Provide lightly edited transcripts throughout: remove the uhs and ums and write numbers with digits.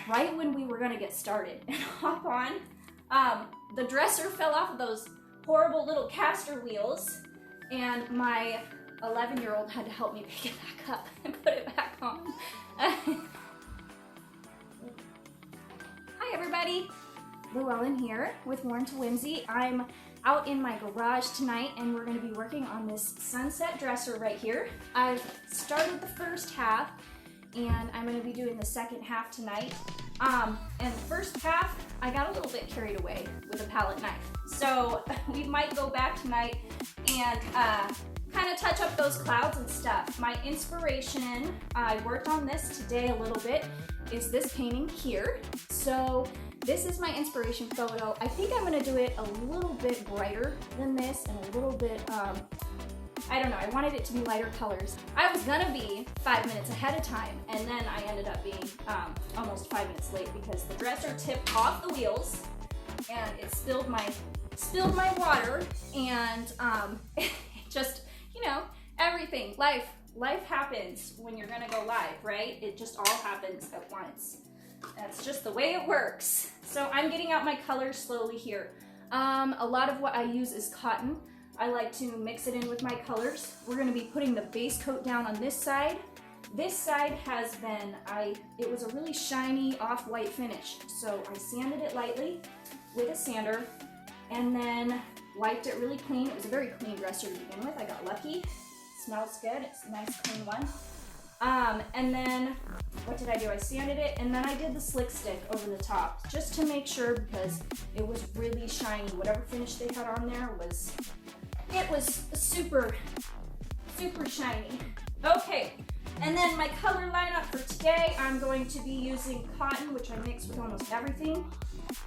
right when we were gonna get started and hop on, the dresser fell off of those horrible little caster wheels, and my 11-year-old had to help me pick it back up and put it back on. Hi everybody, Llewellyn here with Worn to Whimsy. I'm out in my garage tonight and we're going to be working on this sunset dresser right here. I've started the first half and I'm going to be doing the second half tonight. And the first half, I got a little bit carried away with a palette knife. So we might go back tonight and kind of touch up those clouds and stuff. My inspiration, I worked on this today a little bit, is this painting here. So this is my inspiration photo. I think I'm gonna do it a little bit brighter than this and a little bit, I don't know, I wanted it to be lighter colors. I was gonna be 5 minutes ahead of time, and then I ended up being almost 5 minutes late because the dresser tipped off the wheels and it spilled my water, and it just, you know, everything, life happens when you're gonna go live, right? It just all happens at once. That's just the way it works. So I'm getting out my colors slowly here. A lot of what I use is cotton. I like to mix it in with my colors. We're gonna be putting the base coat down on this side. This side has been, it was a really shiny off-white finish. So I sanded it lightly with a sander and then wiped it really clean. It was a very clean dresser to begin with. I got lucky. Smells good. It's a nice clean one. And then what did I do? I sanded it and then I did the slick stick over the top just to make sure, because it was really shiny. Whatever finish they had on there was super shiny. Okay, and then my color lineup for today, I'm going to be using cotton, which I mix with almost everything.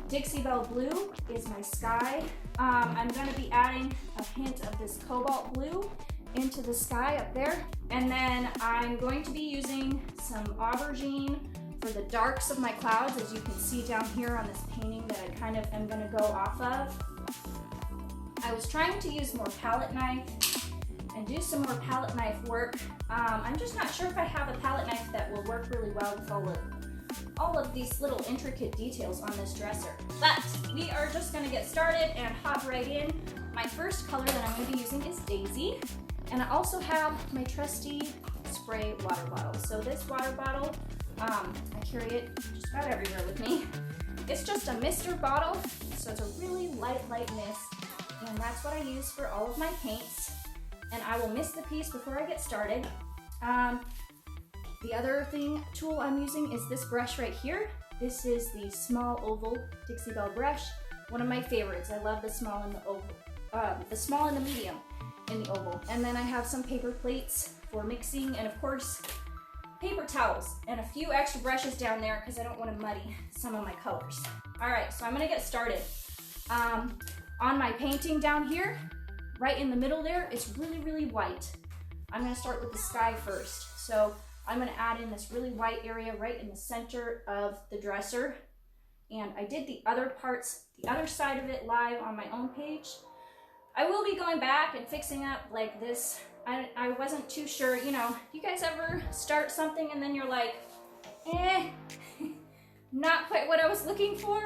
Dixie Belle Blue is my sky. I'm going to be adding a hint of this cobalt blue into the sky up there. And then I'm going to be using some aubergine for the darks of my clouds, as you can see down here on this painting that I kind of am going to go off of. I was trying to use more palette knife and do some more palette knife work. I'm just not sure if I have a palette knife that will work really well with all of these little intricate details on this dresser. But we are just gonna get started and hop right in. My first color that I'm gonna be using is Daisy. And I also have my trusty spray water bottle. So this water bottle, I carry it just about everywhere with me. It's just a mister bottle, so it's a really light mist. And that's what I use for all of my paints. And I will mist the piece before I get started. The other tool I'm using is this brush right here. This is the small oval Dixie Belle brush, one of my favorites. I love the small and the oval, the small and the medium in the oval. And then I have some paper plates for mixing, and of course, paper towels, and a few extra brushes down there because I don't want to muddy some of my colors. All right, so I'm gonna get started. On my painting down here, right in the middle there, it's really white. I'm gonna start with the sky first. So I'm gonna add in this really white area right in the center of the dresser. And I did the other parts, the other side of it live on my own page. I will be going back and fixing up like this. I wasn't too sure, you know, you guys ever start something and then you're like, not quite what I was looking for?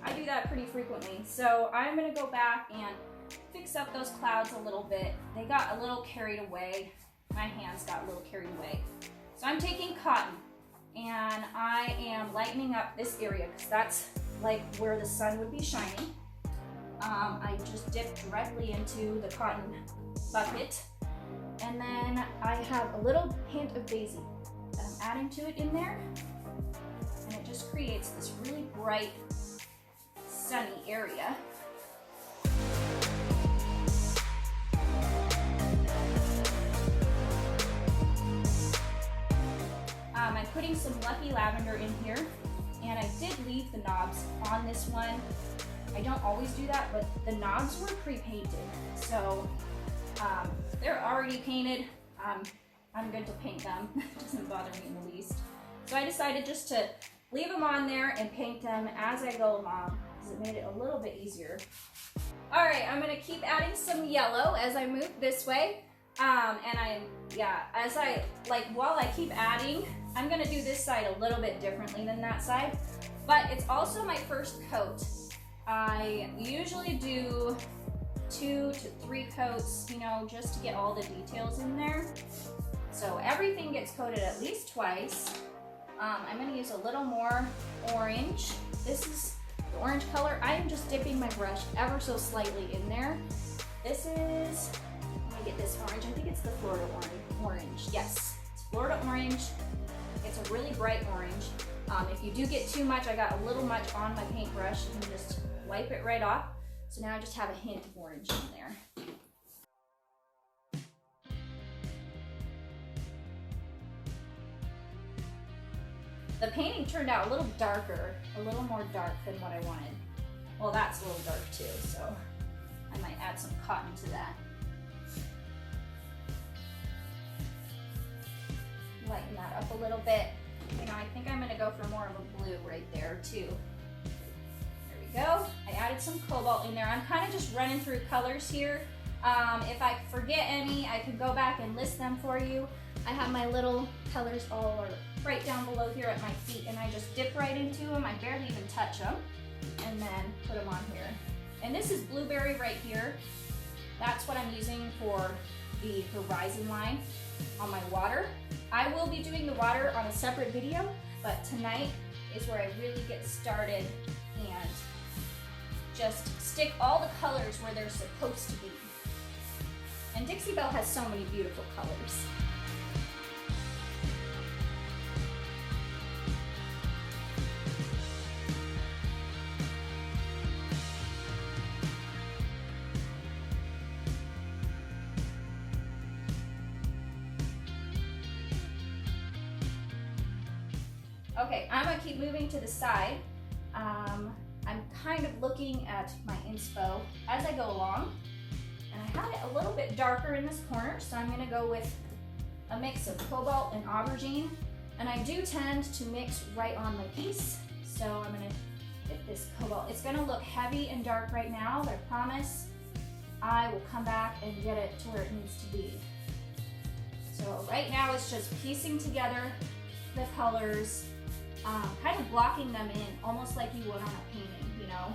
I do that pretty frequently. So I'm gonna go back and fix up those clouds a little bit. They got a little carried away. My hands got a little carried away. So I'm taking cotton and I am lightening up this area because that's like where the sun would be shining. I just dipped directly into the cotton bucket. And then I have a little hint of Daisy that I'm adding to it in there. And it just creates this really bright, sunny area. I'm putting some Lucky Lavender in here, and I did leave the knobs on this one. I don't always do that, but the knobs were pre-painted, so they're already painted. I'm good to paint them. It doesn't bother me in the least. So I decided just to leave them on there and paint them as I go along, because it made it a little bit easier. All right, I'm gonna keep adding some yellow as I move this way. And I'm Yeah, as while I keep adding, I'm gonna do this side a little bit differently than that side, but it's also my first coat. I usually do 2 to 3 coats, you know, just to get all the details in there. So everything gets coated at least twice. I'm gonna use a little more orange. This is the orange color. I am just dipping my brush ever so slightly in there. This is, let me get this orange. I think it's the Florida orange. Yes, it's Florida orange. It's a really bright orange. If you do get too much, I got a little much on my paintbrush. You can just wipe it right off. So now I just have a hint of orange in there. The painting turned out a little darker, a little more dark than what I wanted. Well, that's a little dark too, so I might add some cotton to that. Lighten that up a little bit. You know, I think I'm gonna go for more of a blue right there too. There we go. I added some cobalt in there. I'm kind of just running through colors here. If I forget any, I can go back and list them for you. I have my little colors all right down below here at my feet, and I just dip right into them. I barely even touch them, and then put them on here. And this is blueberry right here. That's what I'm using for the horizon line on my water. I will be doing the water on a separate video, but tonight is where I really get started and just stick all the colors where they're supposed to be. And Dixie Belle has so many beautiful colors. Okay, I'm gonna keep moving to the side. I'm kind of looking at my inspo as I go along, and I had it a little bit darker in this corner, so I'm gonna go with a mix of cobalt and aubergine, and I do tend to mix right on my piece, so I'm gonna get this cobalt. It's gonna look heavy and dark right now, but I promise I will come back and get it to where it needs to be. So right now it's just piecing together the colors, kind of blocking them in, almost like you would on a painting, you know.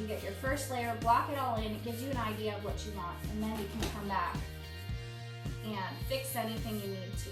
You get your first layer, block it all in, it gives you an idea of what you want, and then you can come back and fix anything you need to.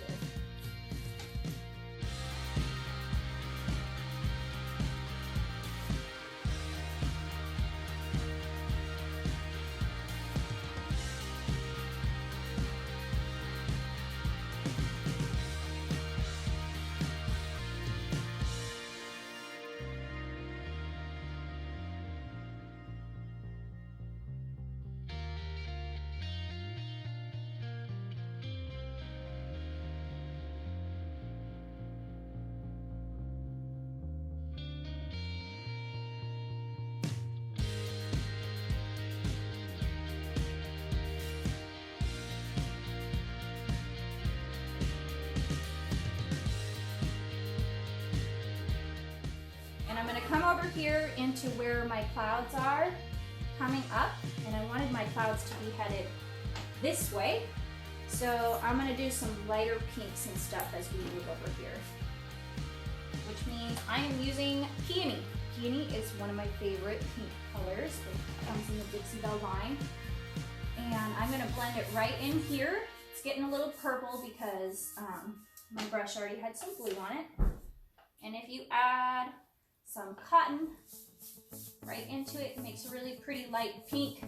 And I'm going to come over here into where my clouds are coming up, and I wanted my clouds to be headed this way. So I'm going to do some lighter pinks and stuff as we move over here, which means I am using peony. Peony is one of my favorite pink colors. It comes in the Dixie Belle line. And I'm going to blend it right in here. It's getting a little purple because my brush already had some blue on it. And if you add some cotton right into it, it makes a really pretty light pink.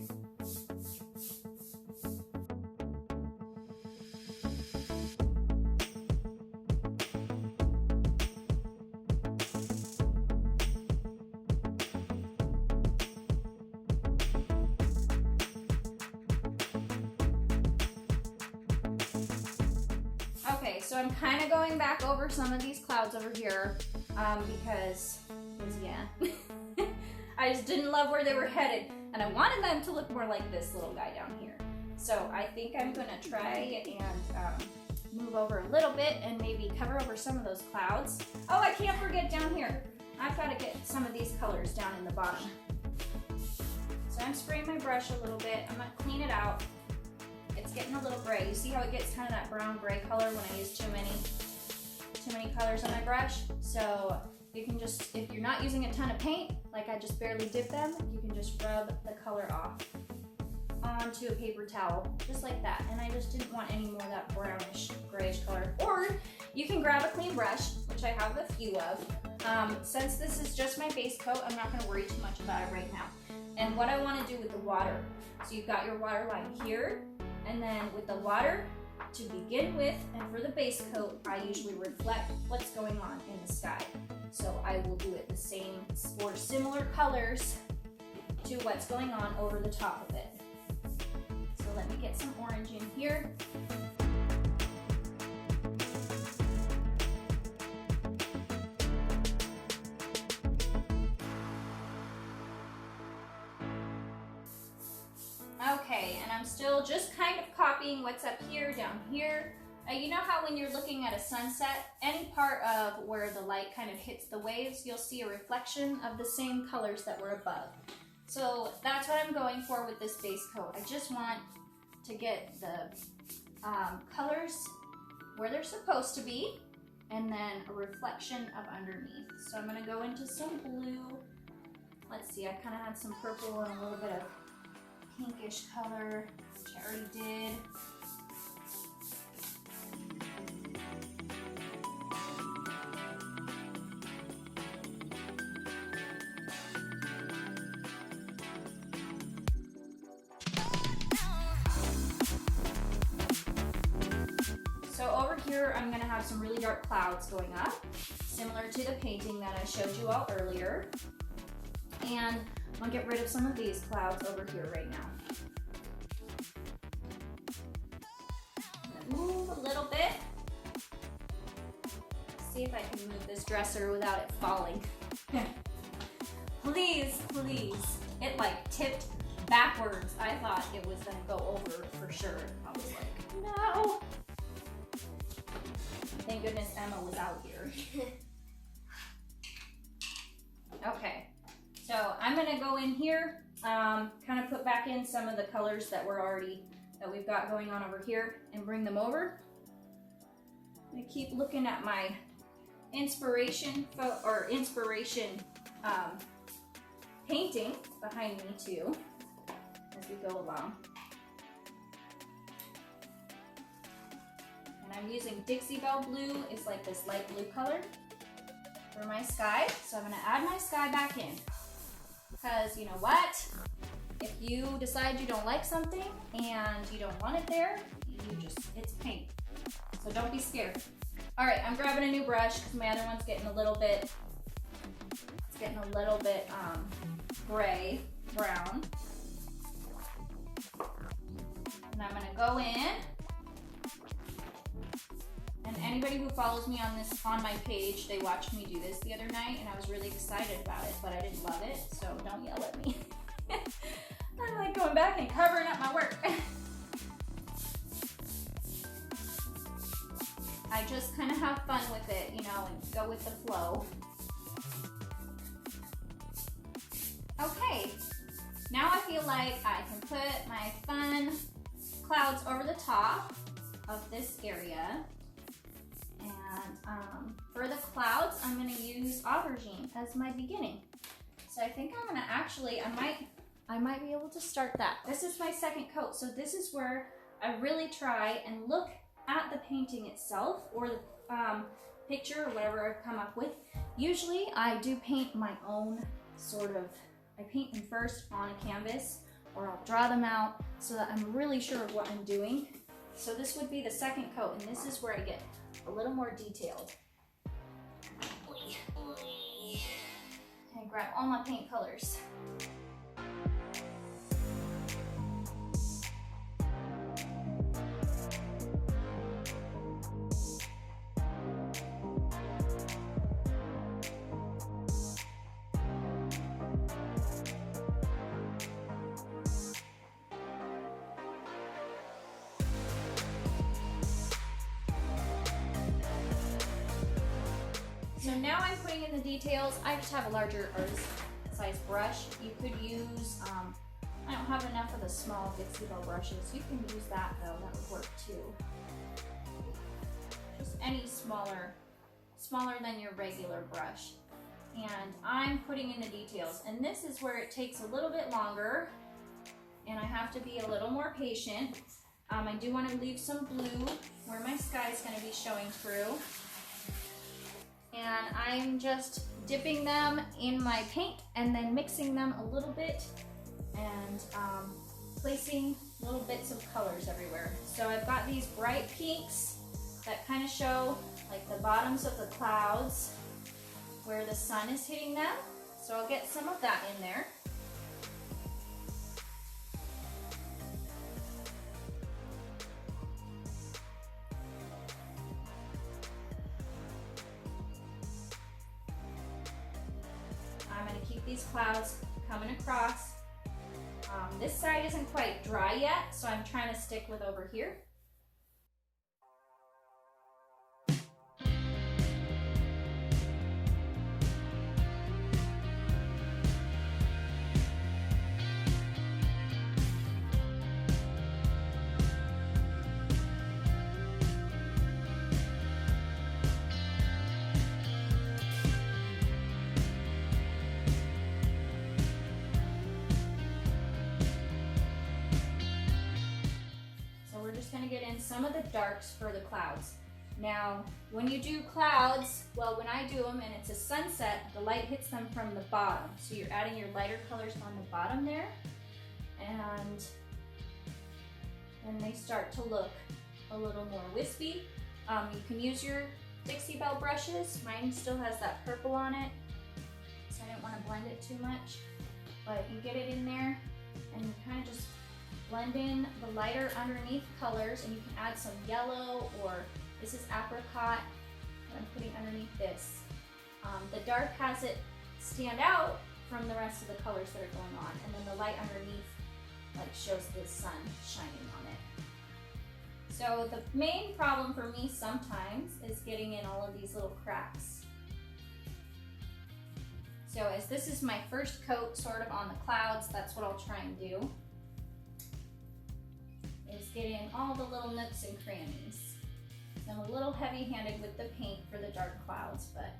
Okay, so I'm kind of going back over some of these clouds over here because yeah, I just didn't love where they were headed, and I wanted them to look more like this little guy down here. So I think I'm gonna try and move over a little bit and maybe cover over some of those clouds. Oh, I can't forget down here. I've got to get some of these colors down in the bottom. So I'm spraying my brush a little bit. I'm gonna clean it out. It's getting a little gray. You see how it gets kind of that brown gray color when I use too many colors on my brush? So you can just, if you're not using a ton of paint, like I just barely dip them, you can just rub the color off onto a paper towel, just like that. And I just didn't want any more of that brownish, grayish color. Or you can grab a clean brush, which I have a few of. Since this is just my base coat, I'm not gonna worry too much about it right now. And what I wanna do with the water, so you've got your water line here, and then with the water, to begin with, and for the base coat, I usually reflect what's going on in the sky. So I will do it the same or similar colors to what's going on over the top of it. So let me get some orange in here. Okay, and I'm still just kind of copying what's up here, down here. You know how when you're looking at a sunset, any part of where the light kind of hits the waves, you'll see a reflection of the same colors that were above. So that's what I'm going for with this base coat. I just want to get the colors where they're supposed to be, and then a reflection of underneath. So I'm gonna go into some blue. Let's see, I kind of had some purple and a little bit of pinkish color, which I already did. So over here, I'm gonna have some really dark clouds going up, similar to the painting that I showed you all earlier. And I'll get rid of some of these clouds over here right now. Move a little bit. See if I can move this dresser without it falling. Please, please. It like tipped backwards. I thought it was gonna go over for sure. I was like, no. Thank goodness Emma was out here. Okay. So I'm gonna go in here, kind of put back in some of the colors that we've got going on over here and bring them over. I'm gonna keep looking at my inspiration painting behind me too, as we go along. And I'm using Dixie Belle Blue, it's like this light blue color for my sky. So I'm gonna add my sky back in. Because you know what? If you decide you don't like something and you don't want it there, it's paint. So don't be scared. All right, I'm grabbing a new brush because my other one's getting a little bit, gray, brown. And I'm gonna go in. And anybody who follows me on my page, they watched me do this the other night and I was really excited about it, but I didn't love it, so don't yell at me. I'm like going back and covering up my work. I just kind of have fun with it, you know, and go with the flow. Okay, now I feel like I can put my fun clouds over the top of this area. And for the clouds, I'm going to use aubergine as my beginning. So I think I'm going to actually, I might be able to start that. This is my second coat, so this is where I really try and look at the painting itself or the picture or whatever I've come up with. Usually I do paint my own I paint them first on a canvas, or I'll draw them out so that I'm really sure of what I'm doing. So this would be the second coat, and this is where I get a little more detailed. And grab all my paint colors. So now I'm putting in the details. I just have a larger size brush. You could use I don't have enough of the small Dixie Belle brushes. You can use that though, that would work too. Just any smaller than your regular brush. And I'm putting in the details. And this is where it takes a little bit longer and I have to be a little more patient. I do want to leave some blue where my sky is going to be showing through. And I'm just dipping them in my paint and then mixing them a little bit and placing little bits of colors everywhere. So I've got these bright pinks that kind of show like the bottoms of the clouds where the sun is hitting them. So I'll get some of that in there. I'm going to keep these clouds coming across. This side isn't quite dry yet, so I'm trying to stick with over here. Going to get in some of the darks for the clouds. Now, when you do clouds, well, when I do them and it's a sunset, the light hits them from the bottom. So you're adding your lighter colors on the bottom there, and then they start to look a little more wispy. You can use your Dixie Belle brushes. Mine still has that purple on it, so I didn't want to blend it too much. But you get it in there, and you kind of just blend in the lighter underneath colors, and you can add some yellow, or this is apricot that I'm putting underneath this. The dark has it stand out from the rest of the colors that are going on, and then the light underneath like shows the sun shining on it. So the main problem for me sometimes is getting in all of these little cracks. So as this is my first coat sort of on the clouds, that's what I'll try and do. Is get in all the little nooks and crannies. I'm a little heavy-handed with the paint for the dark clouds, but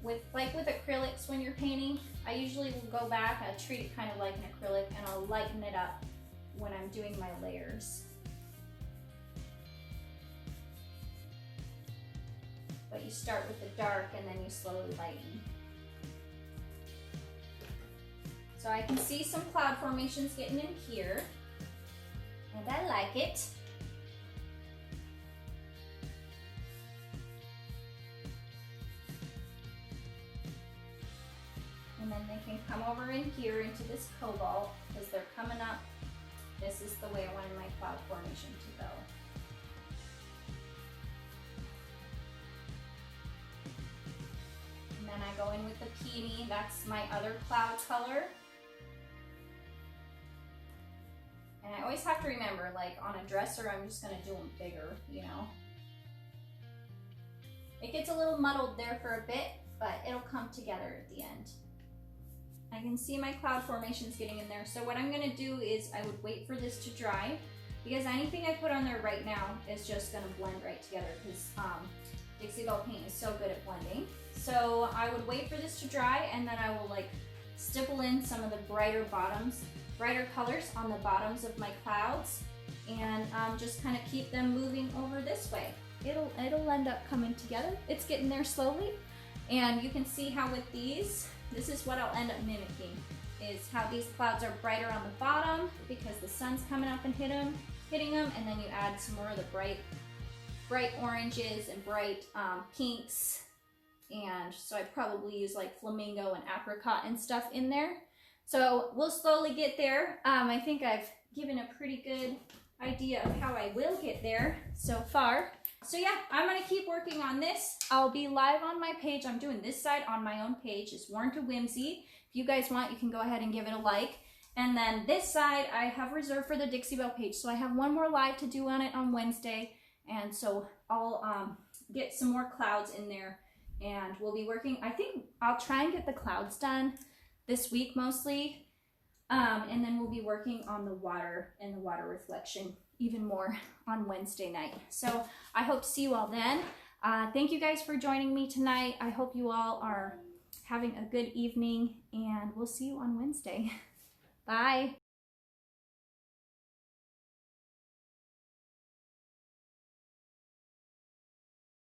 with acrylics when you're painting, I usually will go back, I treat it kind of like an acrylic, and I'll lighten it up when I'm doing my layers. But you start with the dark and then you slowly lighten. So I can see some cloud formations getting in here. And I like it. And then they can come over in here into this cobalt as they're coming up. This is the way I wanted my cloud formation to go. And then I go in with the peony. That's my other cloud color. And I always have to remember, like on a dresser, I'm just gonna do them bigger, you know. It gets a little muddled there for a bit, but it'll come together at the end. I can see my cloud formations getting in there. So what I'm gonna do is I would wait for this to dry, because anything I put on there right now is just gonna blend right together, because Dixie Belle paint is so good at blending. So I would wait for this to dry, and then I will like stipple in some of the brighter colors on the bottoms of my clouds, and just kind of keep them moving over this way. It'll end up coming together. It's getting there slowly, and you can see how with these, this is what I'll end up mimicking, is how these clouds are brighter on the bottom because the sun's coming up and hitting them, and then you add some more of the bright oranges and bright pinks, and so I probably use like flamingo and apricot and stuff in there. So we'll slowly get there. I think I've given a pretty good idea of how I will get there so far. So yeah, I'm gonna keep working on this. I'll be live on my page. I'm doing this side on my own page. It's Worn to Whimsy. If you guys want, you can go ahead and give it a like. And then this side I have reserved for the Dixie Belle page. So I have one more live to do on it on Wednesday. And so I'll get some more clouds in there, and we'll be working. I think I'll try and get the clouds done this week mostly. And then we'll be working on the water and the water reflection even more on Wednesday night. So I hope to see you all then. Thank you guys for joining me tonight. I hope you all are having a good evening, and we'll see you on Wednesday. Bye.